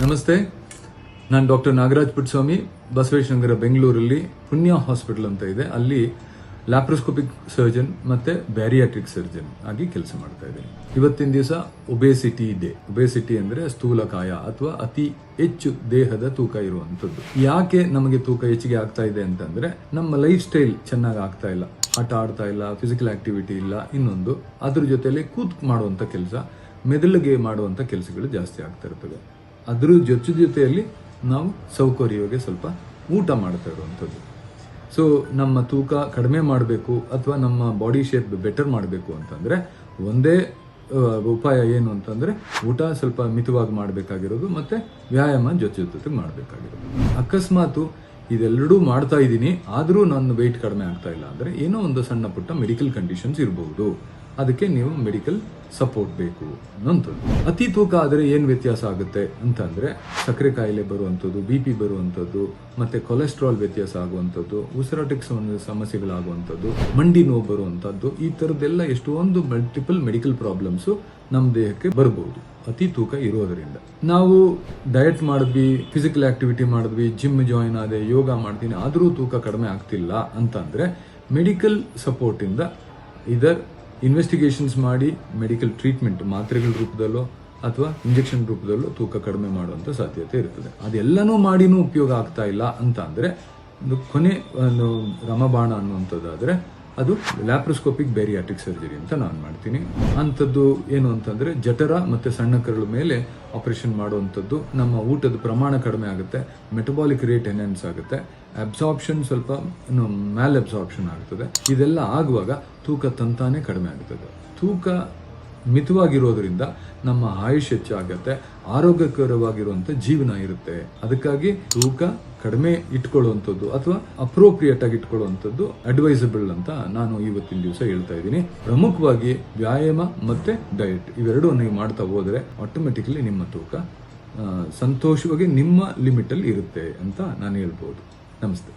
ನಮಸ್ತೆ, ನಾನು ಡಾಕ್ಟರ್ ನಾಗರಾಜ್ ಪುಟ್ಟಸ್ವಾಮಿ, ಬಸವೇಶ್ವರ ಬೆಂಗಳೂರಲ್ಲಿ ಪುಣ್ಯ ಹಾಸ್ಪಿಟಲ್ ಅಂತ ಇದೆ. ಅಲ್ಲಿ ಲ್ಯಾಪ್ರೋಸ್ಕೋಪಿಕ್ ಸರ್ಜನ್ ಮತ್ತೆ ಬ್ಯಾರಿಯಾಟ್ರಿಕ್ ಸರ್ಜನ್ ಆಗಿ ಕೆಲಸ ಮಾಡ್ತಾ ಇದ್ದೀನಿ. ಇವತ್ತಿನ ದಿವಸ ಒಬೇಸಿಟಿ ಡೇ. ಒಬೇಸಿಟಿ ಅಂದ್ರೆ ಸ್ಥೂಲಕಾಯ ಅಥವಾ ಅತಿ ಹೆಚ್ಚು ದೇಹದ ತೂಕ ಇರುವಂತದ್ದು. ಯಾಕೆ ನಮಗೆ ತೂಕ ಹೆಚ್ಚಿಗೆ ಆಗ್ತಾ ಇದೆ ಅಂತಂದ್ರೆ ನಮ್ಮ ಲೈಫ್ ಸ್ಟೈಲ್ ಚೆನ್ನಾಗಿ ಆಗ್ತಾ ಇಲ್ಲ, ಆಟ ಆಡ್ತಾ ಇಲ್ಲ, ಫಿಸಿಕಲ್ ಆಕ್ಟಿವಿಟಿ ಇಲ್ಲ. ಇನ್ನೊಂದು ಅದ್ರ ಜೊತೆಲಿ ಕೂತ್ ಮಾಡುವಂತ ಕೆಲಸ, ಮೆದುಳಿಗೆ ಮಾಡುವಂತ ಕೆಲಸಗಳು ಜಾಸ್ತಿ ಆಗ್ತಾ ಇರ್ತವೆ. ಅದ್ರ ಜೊತೆಯಲ್ಲಿ ನಾವು ಸೌಕರ್ಯವಾಗಿ ಸ್ವಲ್ಪ ಊಟ ಮಾಡ್ತಾ ಇರುವಂಥದ್ದು. ಸೊ ನಮ್ಮ ತೂಕ ಕಡಿಮೆ ಮಾಡಬೇಕು ಅಥವಾ ನಮ್ಮ ಬಾಡಿ ಶೇಪ್ ಬೆಟರ್ ಮಾಡಬೇಕು ಅಂತಂದ್ರೆ ಒಂದೇ ಉಪಾಯ ಏನು ಅಂತಂದ್ರೆ ಊಟ ಸ್ವಲ್ಪ ಮಿತವಾಗಿ ಮಾಡಬೇಕಾಗಿರೋದು ಮತ್ತೆ ವ್ಯಾಯಾಮ ಜೊತೆಗೆ ಮಾಡಬೇಕಾಗಿರೋದು. ಅಕಸ್ಮಾತ್ ಇದೆಲ್ಲರೂ ಮಾಡ್ತಾ ಇದ್ದೀನಿ ಆದರೂ ನನ್ನ ವೆಯ್ಟ್ ಕಡಿಮೆ ಆಗ್ತಾ ಇಲ್ಲ ಅಂದ್ರೆ ಏನೋ ಒಂದು ಸಣ್ಣ ಪುಟ್ಟ ಮೆಡಿಕಲ್ ಕಂಡೀಷನ್ಸ್ ಇರಬಹುದು. ಅದಕ್ಕೆ ನೀವು ಮೆಡಿಕಲ್ ಸಪೋರ್ಟ್ ಬೇಕು ಅನ್ನೋಂಥದ್ದು. ಅತಿ ತೂಕ ಆದರೆ ಏನು ವ್ಯತ್ಯಾಸ ಆಗುತ್ತೆ ಅಂತಂದ್ರೆ ಸಕ್ಕರೆ ಕಾಯಿಲೆ ಬರುವಂಥದ್ದು, BP ಬರುವಂಥದ್ದು, ಮತ್ತೆ ಕೊಲೆಸ್ಟ್ರಾಲ್ ವ್ಯತ್ಯಾಸ ಆಗುವಂಥದ್ದು, ಉಸಿರಾಟಕ್ಕೆ ಸಮಸ್ಯೆಗಳಾಗುವಂಥದ್ದು, ಮಂಡಿ ನೋವು ಬರುವಂಥದ್ದು, ಈ ಥರದ್ದೆಲ್ಲ ಎಷ್ಟೊಂದು ಮಲ್ಟಿಪಲ್ ಮೆಡಿಕಲ್ ಪ್ರಾಬ್ಲಮ್ಸ್ ನಮ್ಮ ದೇಹಕ್ಕೆ ಬರಬಹುದು ಅತಿ ತೂಕ ಇರೋದರಿಂದ. ನಾವು ಡಯಟ್ ಮಾಡಿದ್ವಿ, ಫಿಸಿಕಲ್ ಆಕ್ಟಿವಿಟಿ ಮಾಡಿದ್ವಿ, ಜಿಮ್ ಜಾಯಿನ್ ಆದೆ, ಯೋಗ ಮಾಡ್ತೀನಿ, ಆದರೂ ತೂಕ ಕಡಿಮೆ ಆಗ್ತಿಲ್ಲ ಅಂತಂದ್ರೆ ಮೆಡಿಕಲ್ ಸಪೋರ್ಟ್ ಇಂದ ಇದರ್ ಇನ್ವೆಸ್ಟಿಗೇಷನ್ಸ್ ಮಾಡಿ ಮೆಡಿಕಲ್ ಟ್ರೀಟ್ಮೆಂಟ್ ಮಾತ್ರೆಗಳ ರೂಪದಲ್ಲೋ ಅಥವಾ ಇಂಜೆಕ್ಷನ್ ರೂಪದಲ್ಲೋ ತೂಕ ಕಡಿಮೆ ಮಾಡುವಂತ ಸಾಧ್ಯತೆ ಇರ್ತದೆ. ಅದೆಲ್ಲನೂ ಮಾಡಿನೂ ಉಪಯೋಗ ಆಗ್ತಾ ಇಲ್ಲ ಅಂತ ಅಂದ್ರೆ ಕೊನೆ ರಮಬಾಣ ಅನ್ನುವಂಥದ್ದಾದ್ರೆ ಅದು ಲ್ಯಾಪ್ರೋಸ್ಕೋಪಿಕ್ ಬ್ಯಾರಿಯಾಟ್ರಿಕ್ ಸರ್ಜರಿ ಅಂತ ನಾನು ಮಾಡ್ತೀನಿ. ಅಂಥದ್ದು ಏನು ಅಂತಂದ್ರೆ ಜಠರ ಮತ್ತೆ ಸಣ್ಣ ಕರಳು ಮೇಲೆ ಆಪರೇಷನ್ ಮಾಡುವಂಥದ್ದು. ನಮ್ಮ ಊಟದ ಪ್ರಮಾಣ ಕಡಿಮೆ ಆಗುತ್ತೆ, ಮೆಟಬಾಲಿಕ್ ರೇಟ್ ಎನ್ಹಾನ್ಸ್ ಆಗುತ್ತೆ, ಅಬ್ಸಾರ್ಪ್ಷನ್ ಸ್ವಲ್ಪ ಮ್ಯಾಲ್ ಅಬ್ಸಾರ್ಪ್ಷನ್ ಆಗ್ತದೆ. ಇದೆಲ್ಲ ಆಗುವಾಗ ತೂಕ ತಂತಾನೆ ಕಡಿಮೆ ಆಗ್ತದೆ. ತೂಕ ಮಿತವಾಗಿರೋದ್ರಿಂದ ನಮ್ಮ ಆಯುಷ್ ಹೆಚ್ಚಾಗತ್ತೆ, ಆರೋಗ್ಯಕರವಾಗಿರುವಂತ ಜೀವನ ಇರುತ್ತೆ. ಅದಕ್ಕಾಗಿ ತೂಕ ಕಡಿಮೆ ಇಟ್ಕೊಳ್ಳುವಂಥದ್ದು ಅಥವಾ ಅಪ್ರೋಪ್ರಿಯೇಟ್ ಆಗಿ ಇಟ್ಕೊಳ್ಳುವಂಥದ್ದು ಅಡ್ವೈಸಬಲ್ ಅಂತ ನಾನು ಇವತ್ತಿನ ದಿವಸ ಹೇಳ್ತಾ ಇದ್ದೀನಿ. ಪ್ರಮುಖವಾಗಿ ವ್ಯಾಯಾಮ ಮತ್ತೆ ಡಯಟ್ ಇವೆರಡೂ ನೀವು ಮಾಡ್ತಾ ಹೋದ್ರೆ ಆಟೋಮೆಟಿಕಲಿ ನಿಮ್ಮ ತೂಕ ಸಂತೋಷವಾಗಿ ನಿಮ್ಮ ಲಿಮಿಟ್ ಅಲ್ಲಿ ಇರುತ್ತೆ ಅಂತ ನಾನು ಹೇಳ್ಬೋದು. ನಮಸ್ತೆ.